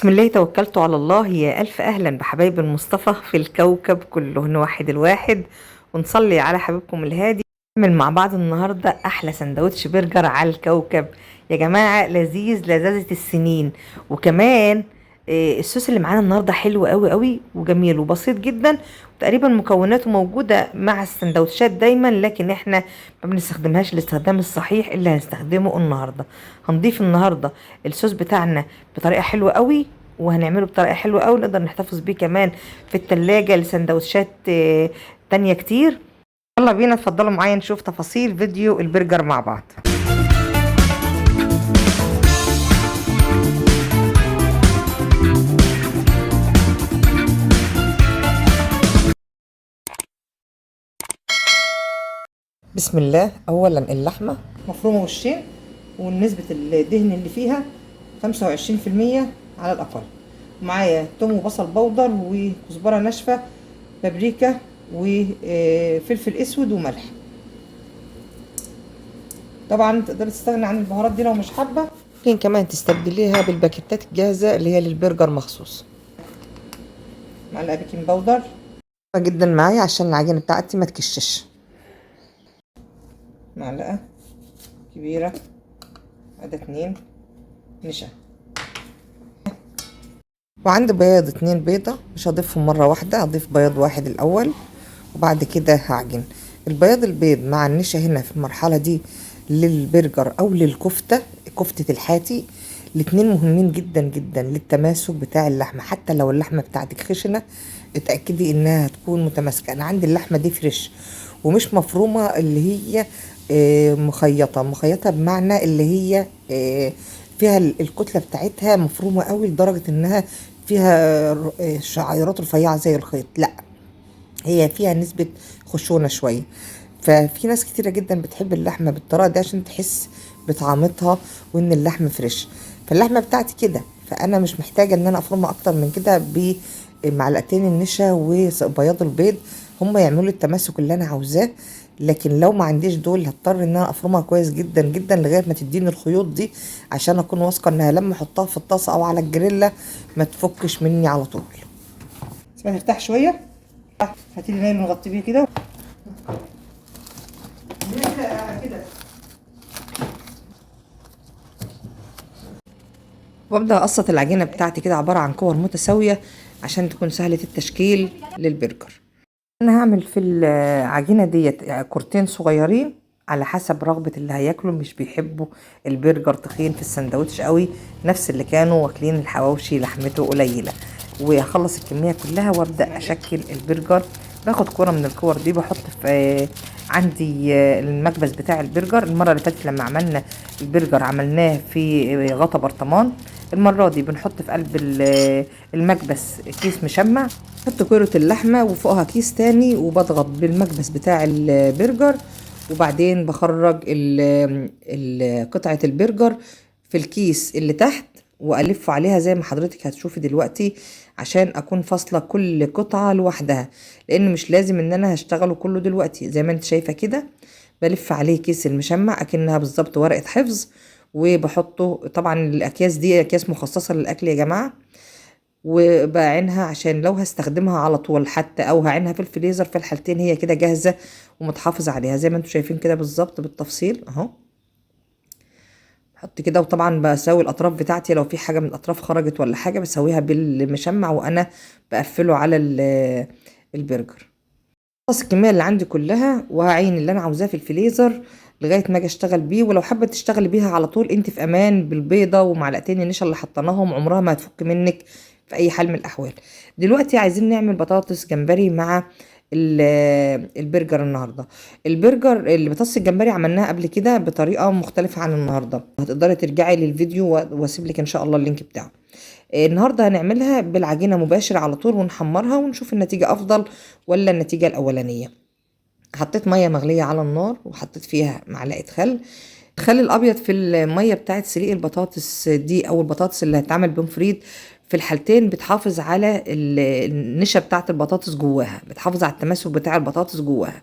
بسم الله توكلت على الله. يا ألف أهلا بحبايب المصطفى في الكوكب كله، نوحد الواحد ونصلي على حبيبكم الهادي. نعمل مع بعض النهاردة أحلى سندوتش برجر على الكوكب يا جماعة، لذيذ لذاذة السنين. وكمان الصوص اللي معانا النهاردة حلو قوي قوي وجميل وبسيط جدا، وتقريبا مكوناته موجودة مع السندوتشات دايما، لكن احنا ما بنستخدمهاش الاستخدام الصحيح اللي هنستخدمه النهاردة. هنضيف النهاردة الصوص بتاعنا بطريقة حلوة قوي، وهنعمله بطريقة حلوة قوي نقدر نحتفظ بيه كمان في التلاجة لسندوتشات تانية كتير. يلا بينا اتفضلوا معايا نشوف تفاصيل فيديو البرجر مع بعض. بسم الله. اولا اللحمة مفرومة وشين، ونسبة الدهن اللي فيها 25% على الاقل. معايا توم وبصل بودر وكزبرة ناشفة، بابريكا وفلفل اسود وملح. طبعا تقدري تستغني عن البهارات دي لو مش حابه، ممكن كمان تستبدليها بالباكيتات الجاهزه اللي هي للبرجر مخصوص. معلقه بيكنج باودر جدا معايا عشان العجينه بتاعتي ما تكشش. معلقه كبيره، ادي 2 نشا، وعندي بياض 2 بيضه، مش هضيفهم مره واحده، هضيف بياض واحد الاول وبعد كده هعجن. البيض مع النشا هنا في المرحله دي للبرجر او للكفته، كفته الحاتي، الاتنين مهمين جدا جدا للتماسك بتاع اللحمه. حتى لو اللحمه بتاعتك خشنه اتاكدي انها هتكون متماسكه. انا عندي اللحمه دي فريش ومش مفرومه، اللي هي مخيطه بمعنى اللي هي فيها الكتله بتاعتها مفرومه قوي لدرجه انها فيها شعيرات رفيعه زي الخيط. لا، هي فيها نسبة خشونة شوية. ففي ناس كتيرة جدا بتحب اللحمة بالطريقة دي عشان تحس بطعامتها وان اللحمة فريش. فاللحمة بتاعتي كده، فانا مش محتاجة ان انا افرمها اكتر من كده. بمعلقتين النشا وبياض البيض هم يعملوا التماسك اللي انا عاوزاه. لكن لو ما عنديش دول هضطر ان انا افرمها كويس جدا جدا لغايه ما تديني الخيوط دي، عشان اكون واثقه انها لما احطها في الطاسه او على الجريلا ما تفكش مني على طول. سيبها ترتاح شويه. هاتي لي نايل نغطي بيه كده كده، وابدا اقسط العجينه بتاعتي كده عباره عن كور متساويه عشان تكون سهله التشكيل للبرجر. انا هعمل في العجينه ديت كورتين صغيرين على حسب رغبه اللي هياكلوا. مش بيحبوا البرجر تخين في السندوتش قوي، نفس اللي كانوا واكلين الحواوشي لحمته قليله. وهخلص الكميه كلها وابدا اشكل البرجر. باخد كوره من الكور دي بحط في عندي المكبس بتاع البرجر. المره اللي فاتت لما عملنا البرجر عملناه في غطا برطمان، المره دي بنحط في قلب المكبس كيس مشمع، بحط كرة اللحمه وفوقها كيس تاني وبضغط بالمكبس بتاع البرجر، وبعدين بخرج قطعه البرجر في الكيس اللي تحت والف عليها زي ما حضرتك هتشوفي دلوقتي، عشان اكون فاصله كل قطعه لوحدها، لان مش لازم ان انا هشتغله كله دلوقتي. زي ما انت شايفه كده بلف عليه كيس المشمع اكنها بالظبط ورقه حفظ، وبحطه. طبعا الاكياس دي اكياس مخصصه للاكل يا جماعه، وبعينها عشان لو هستخدمها على طول حتى او هعينها في الفريزر، في الحالتين هي كده جاهزه ومتحافظ عليها زي ما انتم شايفين كده بالظبط بالتفصيل اهو. بحط كده، وطبعا بسوي الاطراف بتاعتي لو في حاجه من الاطراف خرجت ولا حاجه بسويها بالمشمع وانا بقفله على البرجر. خلاص الكميه اللي عندي كلها، وهعين اللي انا عاوزاه في الفريزر لغايه ما اجي اشتغل بيه. ولو حابه تشتغلي بيها على طول انت في امان بالبيضه ومعلقتين النشا اللي حطيناهم، عمرها ما هتفك منك في اي حال من الاحوال. دلوقتي عايزين نعمل بطاطس جمبري مع البرجر النهارده. البرجر اللي بطاطس الجمبري عملناها قبل كده بطريقه مختلفه عن النهارده، هتقدري ترجعي للفيديو واسيب لك ان شاء الله اللينك بتاعه. النهارده هنعملها بالعجينه مباشر على طول ونحمرها ونشوف النتيجه افضل ولا النتيجه الاولانيه. حطيت ميه مغليه على النار وحطيت فيها معلقه خل. الخل الابيض في الميه بتاعت سليق البطاطس دي او البطاطس اللي هتعمل بومفريت، في الحالتين بتحافظ على النشا بتاعت البطاطس جواها، بتحافظ على التماسك بتاع البطاطس جواها.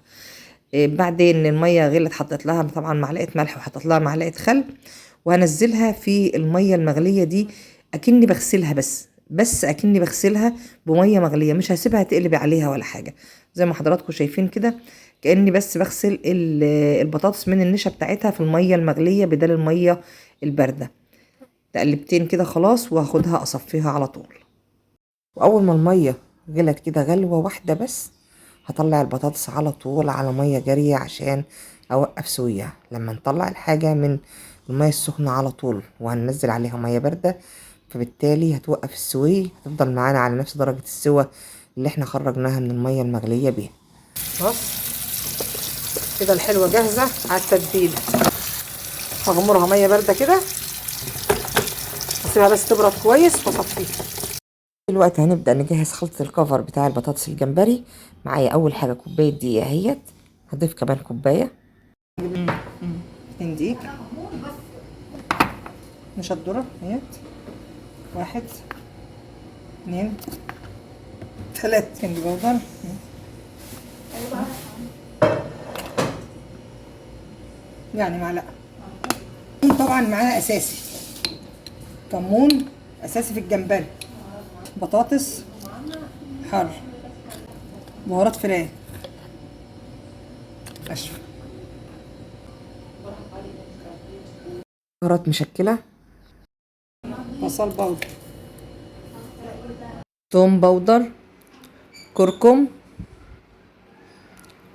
بعدين الميه غلت حطيت لها طبعا معلقه ملح وحطيت لها معلقه خل، وهنزلها في الميه المغليه دي اكني بغسلها بس، بس اكني بغسلها بميه مغليه، مش هسيبها تقلب عليها ولا حاجه. زي ما حضراتكم شايفين كده، كاني بس بغسل البطاطس من النشا بتاعتها في الميه المغليه بدل الميه البارده. تقلبتين كده خلاص، وهاخدها اصفيها على طول. واول ما الميه غلت كده غلوه واحده بس، هطلع البطاطس على طول على ميه جاريه عشان اوقف سويها. لما نطلع الحاجه من الميه السخنه على طول وهننزل عليها ميه بارده، فبالتالي هتوقف السوي، هتفضل معانا على نفس درجه السوى اللي احنا خرجناها من الميه المغليه بيها. بص كده الحلوه جاهزه على التتبيله. هغمرها ميه بارده كده، هسيبها بس تبرد كويس واصفيها. دلوقتي هنبدأ نجهز خلطة الكفر بتاع البطاطس الجمبري. معايا أول حاجة كوباية دقيق اهيت، هضيف كمان كوباية 2 دقيق مشدرة اهيت، 1 2 3 كندي بودر، يعني معلقة. طبعا معاها أساسي كمون، أساسي في الجمبري، بطاطس حر، بهارات فراخ أشوى، بهارات مشكلة، بصل بودر، توم بودر، كركم،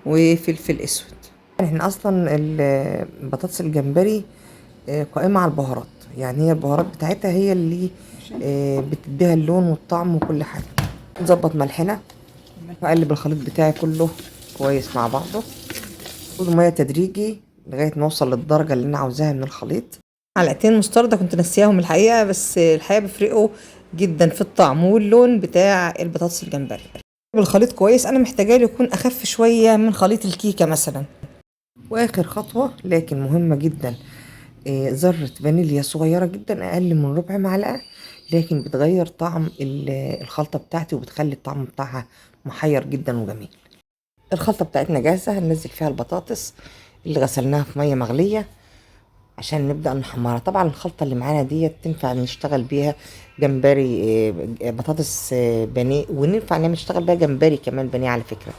وفلفل اسود. احنا اصلا البطاطس الجمبري قائمة على البهارات، يعني هي البهارات بتاعتها هي اللي بتديها اللون والطعم وكل حاجة. نظبط ملحنا واقلب الخليط بتاعي كله كويس مع بعضه، خد ميه تدريجي لغايه ما اوصل للدرجه اللي انا عاوزاها من الخليط. معلقتين مستردة كنت نسياهم الحقيقه، بس الحقيقه بيفرقوا جدا في الطعم واللون بتاع البطاطس الجمبري. الخليط كويس، انا محتاجاه يكون اخف شويه من خليط الكيكه مثلا. واخر خطوه لكن مهمه جدا، ذره فانيليا صغيره جدا، اقل من ربع معلقه، لكن بتغير طعم الخلطه بتاعتي وبتخلي الطعم بتاعها محير جدا وجميل. الخلطة بتاعتنا جاهزة، هننزل فيها البطاطس اللي غسلناها في مية مغلية عشان نبدأ نحمرها. طبعا الخلطة اللي معانا ديت تنفع نشتغل بيها جمبري، بطاطس بانيه، وننفع نشتغل بيها جمبري كمان بانيه على فكرة،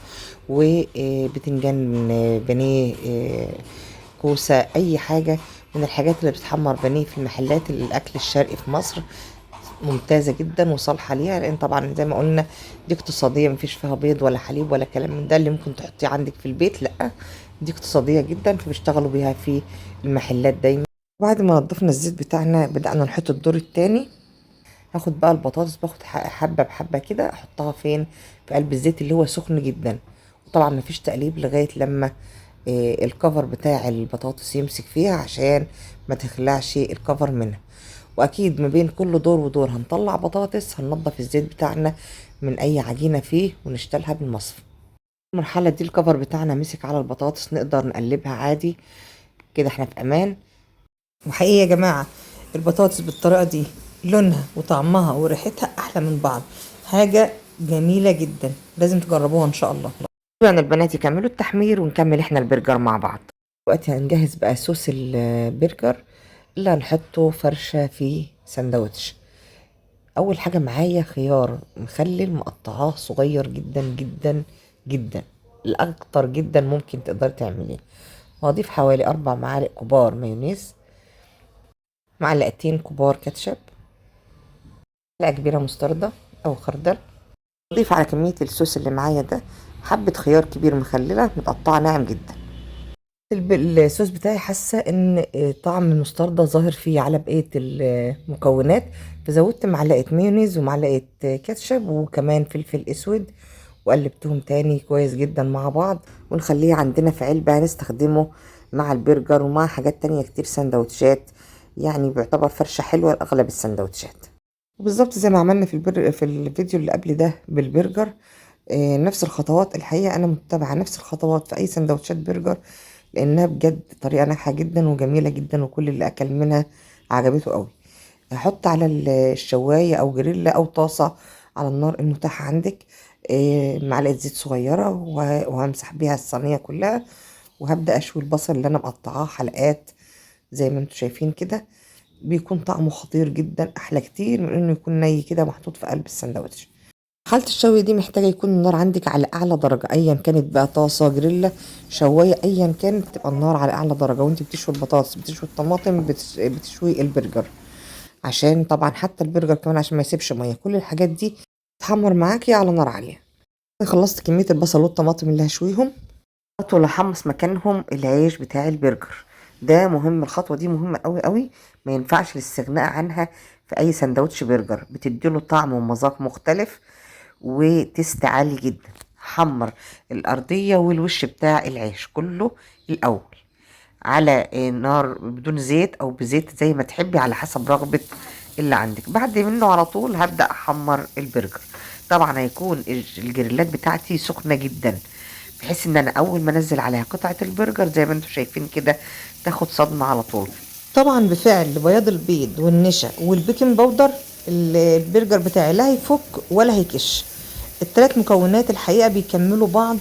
وبتنجان بانيه، كوسة، أي حاجة من الحاجات اللي بتتحمر بانيه في المحلات الأكل الشرقي في مصر ممتازة جدا وصالحة ليها، لأن طبعا زي ما قلنا دي اقتصادية، مفيش فيها بيض ولا حليب ولا كلام من ده اللي ممكن تحطيه عندك في البيت، لأ دي اقتصادية جدا، فبيشتغلوا بيها في المحلات دايما. بعد ما نضفنا الزيت بتاعنا بدأنا نحط الدور التاني. هاخد بقى البطاطس، باخد حبة بحبة كده احطها فين؟ في قلب الزيت اللي هو سخن جدا، وطبعا مفيش تقليب لغاية لما الكفر بتاع البطاطس يمسك فيها عشان ما تخلعش الكفر منها. واكيد ما بين كل دور ودور هنطلع بطاطس، هننضف الزيت بتاعنا من اي عجينة فيه ونشتلها بالمصفى. المرحلة دي الكفر بتاعنا مسك على البطاطس، نقدر نقلبها عادي كده، احنا في امان. وحقيقي يا جماعة البطاطس بالطريقة دي لونها وطعمها وريحتها احلى من بعض، حاجة جميلة جدا، لازم تجربوها ان شاء الله. طبعا البنات يكملوا التحمير ونكمل احنا البرجر مع بعض. دلوقتي هنجهز بقى صوص البرجر اللي هنحطه فرشة في سندوتش. اول حاجة معايا خيار مخلل مقطعاه صغير جدا جدا جدا، الاكتر جدا ممكن تقدر تعمليه. وهضيف حوالي 4 معالق كبار مايونيز، معلقتين كبار كاتشب، معلقة كبيرة مستردة او خردل. اضيف على كمية الصوص اللي معايا ده حبة خيار كبير مخللة متقطعة ناعم جدا. الصوص بتاعي حاسة ان طعم المستردة ظاهر فيه على بقية المكونات، فزودت معلقة مايونيز ومعلقة كاتشب وكمان فلفل اسود، وقلبتهم تاني كويس جدا مع بعض، ونخليه عندنا في علبة هنستخدمه مع البرجر ومع حاجات تانية كتير، سندوتشات، يعني بيعتبر فرشة حلوة لأغلب السندوتشات. وبالظبط زي ما عملنا في الفيديو اللي قبل ده بالبرجر، نفس الخطوات. الحقيقة أنا متبعة نفس الخطوات في أي سندوتشات برجر، لأنها بجد طريقة ناجحة جدا وجميلة جدا، وكل اللي أكل منها عجبته قوي. هحط على الشواية أو جريلا أو طاسة على النار المتاحة عندك معلقة زيت صغيرة، وهمسح بيها الصينية كلها، وهبدأ أشوي البصل اللي أنا مقطعاه حلقات زي ما انتوا شايفين كده. بيكون طعمه خطير جدا، احلى كتير من انه يكون ني كده محطوط في قلب السندوتش. حالة الشوي دي محتاجة يكون النار عندك على أعلى درجة، أيا كانت بقى طاسة جريلا شواية أيا كانت، تبقى النار على أعلى درجة وانت بتشوي البطاطس بتشوي الطماطم بتشوي البرجر، عشان طبعا حتى البرجر كمان عشان ما يسيبش مية، كل الحاجات دي تحمر معاكي على نار عالية. خلصت كمية البصل والطماطم اللي هشويهم، خطوة لحمص مكانهم العيش بتاع البرجر. ده مهم، الخطوة دي مهمة قوي قوي، ما ينفعش الاستغناء عنها في أي سندوتش برجر، بتديله طعم ومذاق مختلف وتست عالي جدا. حمر الأرضية والوش بتاع العيش كله الأول على نار بدون زيت أو بزيت زي ما تحبي على حسب رغبة اللي عندك. بعد منه على طول هبدأ أحمر البرجر. طبعا هيكون الجريلات بتاعتي سخنة جدا، بحيث ان انا اول ما انزل عليها قطعة البرجر زي ما انتم شايفين كده تاخد صدمة على طول. طبعا بفعل بياض البيض والنشا والبيكنج باودر البرجر بتاعي لا هيفك ولا هيكش. الثلاث مكونات الحقيقة بيكملوا بعض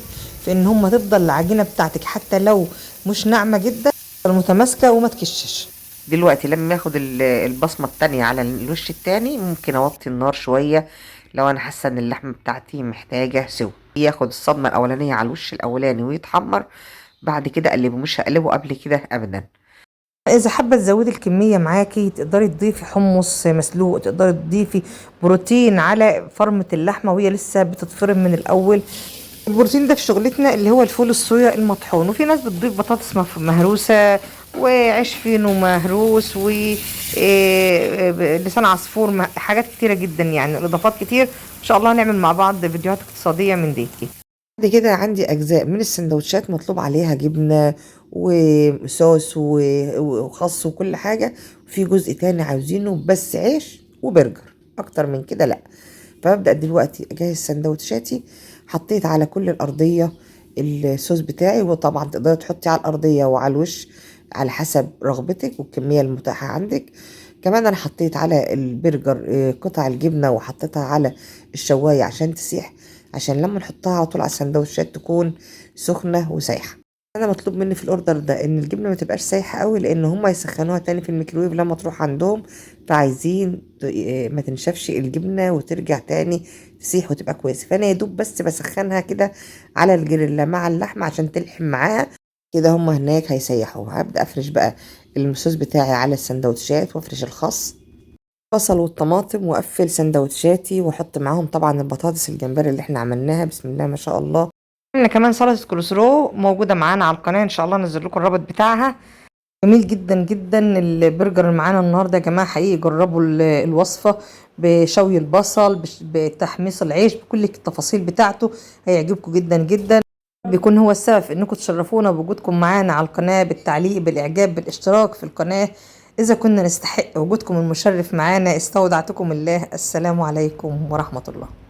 في ان هم تفضل العجينة بتاعتك حتى لو مش ناعمة جدا متماسكة وما تكشش. دلوقتي لما ياخد البصمة التانية على الوش التاني ممكن اوطي النار شوية لو انا حاسة ان اللحمة بتاعتي محتاجة سوا، ياخد الصدمة الاولانية على الوش الاولاني ويتحمر، بعد كده اقلبه، مش هقلبه قبل كده ابدا. اذا حابه تزودي الكميه معاكي تقدري تضيفي حمص مسلوق، تقدري تضيفي بروتين على فرمه اللحمه وهي لسه بتتفرم من الاول. البروتين ده في شغلتنا اللي هو الفول الصويا المطحون، وفي ناس بتضيف بطاطس مهروسه وعيش فينو مهروس ولسان عصفور، حاجات كتيره جدا يعني الاضافات كتير. ان شاء الله هنعمل مع بعض فيديوهات اقتصاديه من دي. بعد كده عندي اجزاء من السندوتشات مطلوب عليها جبنه وصوص وخس وكل حاجه، وفي جزء تاني عاوزينه بس عيش وبرجر، اكتر من كده لا. فببدأ دلوقتي اجهز سندوتشاتي. حطيت على كل الارضيه الصوص بتاعي، وطبعا تقدري تحطي على الارضيه وعلى الوش على حسب رغبتك والكميه المتاحه عندك. كمان انا حطيت على البرجر قطع الجبنه وحطيتها على الشوايه عشان تسيح، عشان لما نحطها على طول على السندوتشات تكون سخنه وسايحه. انا مطلوب مني في الاوردر ده ان الجبنه ما تبقاش سايحه قوي، لان هم يسخنوها تاني في الميكرويف لما تروح عندهم، فعايزين ما تنشفش الجبنه وترجع تاني تسيح وتبقى كويسه. فانا يا دوب بس بسخنها كده على الجريلا مع اللحمه عشان تلحم معاها كده. هم هناك هيسيحوا. هبدا افرش بقى الصوص بتاعي على السندوتشات، وافرش الخس بصل والطماطم، واقفل سندوتشاتي واحط معاهم طبعا البطاطس الجمبري اللي احنا عملناها بسم الله ما شاء الله. عندنا كمان سلطه كولسلو موجوده معانا على القناه، ان شاء الله انزل لكم الرابط بتاعها. جميل جدا جدا البرجر اللي معانا النهارده يا جماعه، حقيقي جربوا الوصفه بشوي البصل بتحميص العيش بكل التفاصيل بتاعته، هيعجبكم جدا جدا. بيكون هو السبب في انكم تشرفونا بوجودكم معانا على القناه بالتعليق بالاعجاب بالاشتراك في القناه. اذا كنا نستحق وجودكم المشرف معانا، استودعتكم الله. السلام عليكم ورحمه الله.